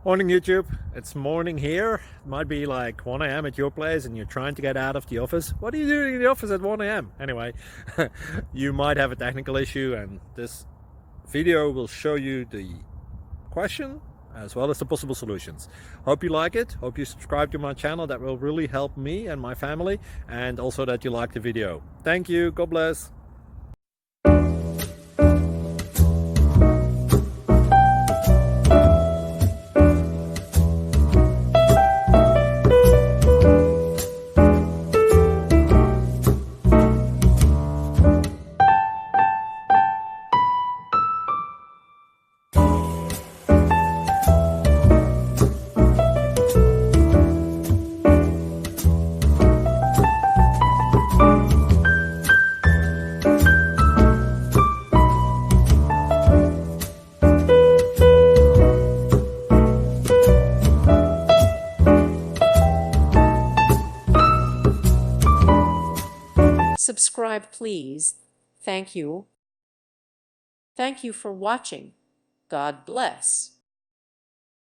Morning YouTube, it's morning here. It might be like 1 a.m. at your place and you're trying to get out of the office. What are you doing in the office at 1 a.m.? Anyway, you might have a technical issue and this video will show you the question as well as the possible solutions. Hope you like it, hope you subscribe to my channel. That will really help me and my family, and also that you like the video. Thank you, God bless. Subscribe, please. Thank you. Thank you for watching. God bless.